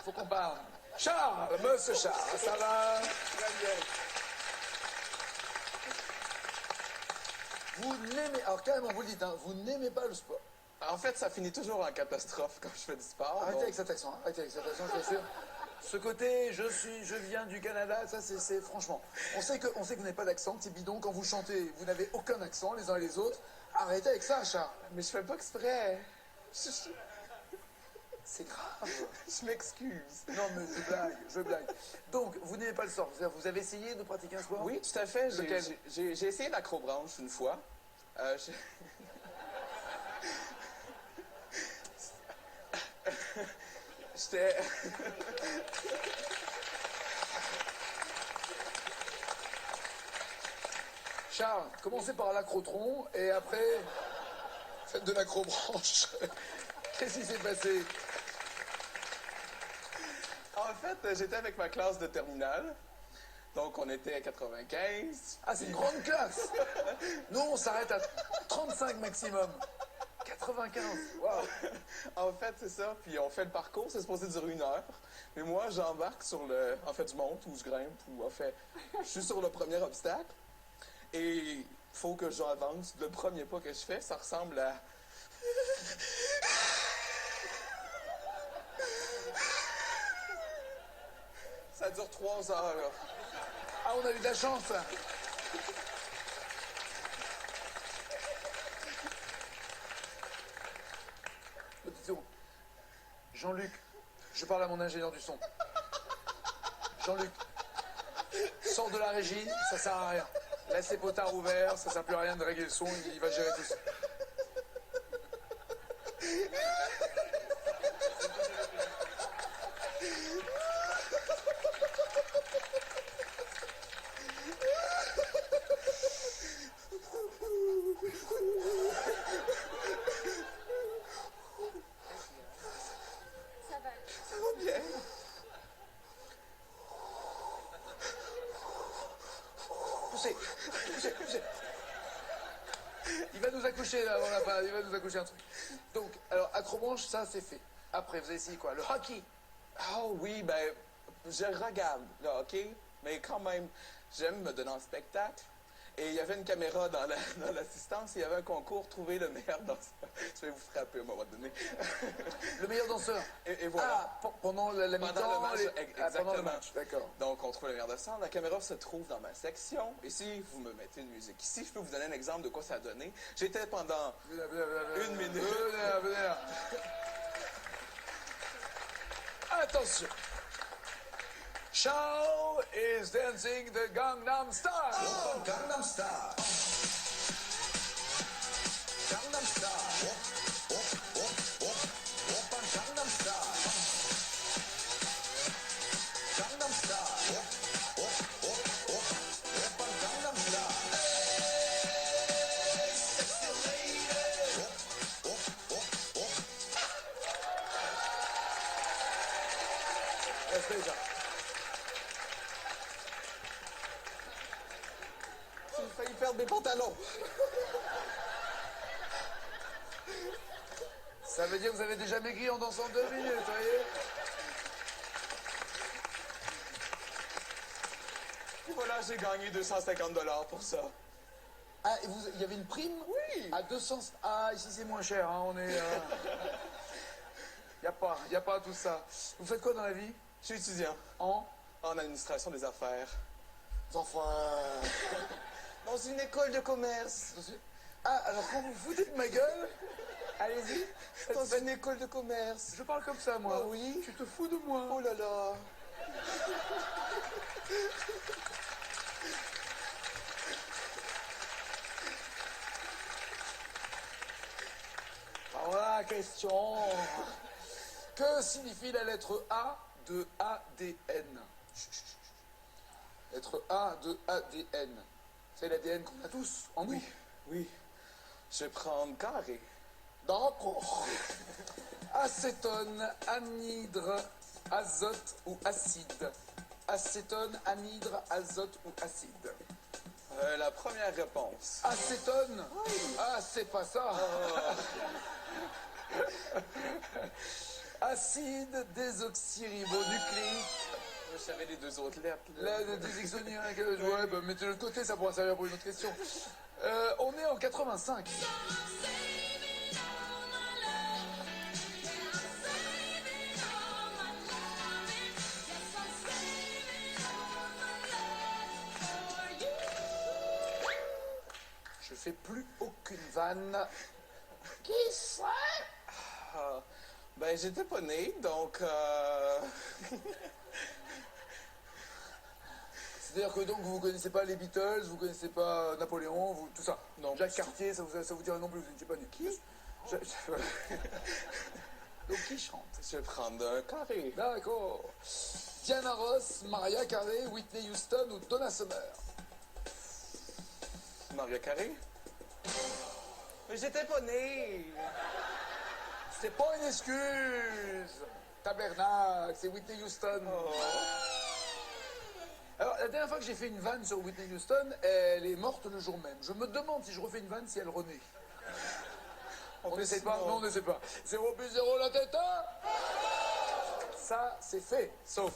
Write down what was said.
faut qu'on parle. Charles, monsieur Charles, ça va? Très bien. Vous n'aimez... Alors carrément, vous le dites, hein, vous n'aimez pas le sport. En fait, ça finit toujours en catastrophe quand je fais du sport. Arrêtez donc... avec cet accent, hein, arrêtez avec cet accent, je t'assure. Ce côté, je viens du Canada, ça c'est franchement. On sait que vous n'avez pas d'accent, petit bidon. Quand vous chantez, vous n'avez aucun accent, les uns et les autres. Arrêtez avec ça, Charles. Mais je fais pas exprès. C'est grave. Je m'excuse. Non, mais je blague. Donc, vous n'aimez pas le sport. Vous avez essayé de pratiquer un sport? Oui, tout à fait. Lequel? J'ai essayé l'acrobranche une fois. J'étais... Charles, commencez par l'accrotron et après, faites de l'acrobranche. Qu'est-ce qui s'est passé? En fait, j'étais avec ma classe de terminale. Donc, on était à 95. Ah, c'est une grande classe. Nous, on s'arrête à 35 maximum. 95, waouh. En fait, c'est ça. Puis on fait le parcours, c'est supposé durer 1 heure. Mais moi, j'embarque sur le... En fait, je monte ou je grimpe ou en fait, je suis sur le premier obstacle. Et il faut que j'avance. Le premier pas que je fais, ça ressemble à... Ça dure 3 heures. Ah, on a eu de la chance. Attention. Jean-Luc, je parle à mon ingénieur du son. Jean-Luc, sors de la régie, ça sert à rien. Laisse les potards ouverts, ça sert plus à rien de régler le son, il va gérer tout ça. Ça va bien. Poussez. Il va nous accoucher là avant la fin, il va nous accoucher un truc. Donc, alors, acrobranche, ça c'est fait. Après, vous avez essayé quoi? Le hockey? Oh oui, ben, je regarde le hockey, mais quand même, j'aime me donner en spectacle. Et il y avait une caméra dans l'assistance, et il y avait un concours, trouver le meilleur danseur. Je vais vous frapper à un moment donné. Le meilleur danseur? Et voilà. Ah, pendant la mi-temps? Pendant le match, exactement. Pendant le match, d'accord. Donc, on trouve le meilleur danseur. La caméra se trouve dans ma section. Et si vous me mettez une musique ici, je peux vous donner un exemple de quoi ça a donné. J'étais pendant une minute. Venez. Attention. Shao is dancing the Gangnam Style. Oh, Gangnam Style. Gangnam Style. Oppa Gangnam Style. Gangnam Style. Oppa Gangnam Style. Hey, sexy lady. Restez là. J'ai failli perdre mes pantalons. Ça veut dire que vous avez déjà maigri en dansant 2 minutes, vous voyez? Et voilà, j'ai gagné 250 $ pour ça. Ah, et il y avait une prime? Oui. À 200... Ah, ici c'est moins cher, hein, on est... Y a pas tout ça. Vous faites quoi dans la vie? Je suis étudiant En administration des affaires. enfants... Dans une école de commerce. Ah, alors quand vous foutez de ma gueule, allez-y. Dans une école de commerce. Je parle comme ça, moi. Ah oui? Tu te fous de moi. Oh là là. Alors la question... Que signifie la lettre A de ADN? Lettre A de ADN. C'est l'ADN qu'on a tous en nous. Oui. Je vais prendre carré. D'accord. Acétone, anhydre, azote ou acide. Acétone, anhydre, azote ou acide. La première réponse. Acétone? Ah, c'est pas ça. Acide désoxyribonucléique. Je savais les deux autres lettres. là. Là, des exonériques, ouais, bah, mettez de l'autre côté, ça pourra servir pour une autre question. On est en 85. Je fais plus aucune vanne. Qui c'est? Ah, ben, j'étais pas né, donc... C'est-à-dire que donc vous connaissez pas les Beatles, vous connaissez pas Napoléon, vous, tout ça. Non. Jacques Cartier, ça vous dirait non plus, vous n'étiez pas né. Qui? Donc qui chante? Je vais prendre un carré. D'accord. Diana Ross, Mariah Carey, Whitney Houston ou Donna Summer? Maria Carré? Mais j'étais pas né! C'est pas une excuse. Tabernacle, c'est Whitney Houston. Oh. Alors, la dernière fois que j'ai fait une vanne sur Whitney Houston, elle est morte le jour même. Je me demande si je refais une vanne si elle renaît. On n'essaie pas? Non, on n'essaie pas. 0 plus 0, la tête, hein? Ça, c'est fait. Sauf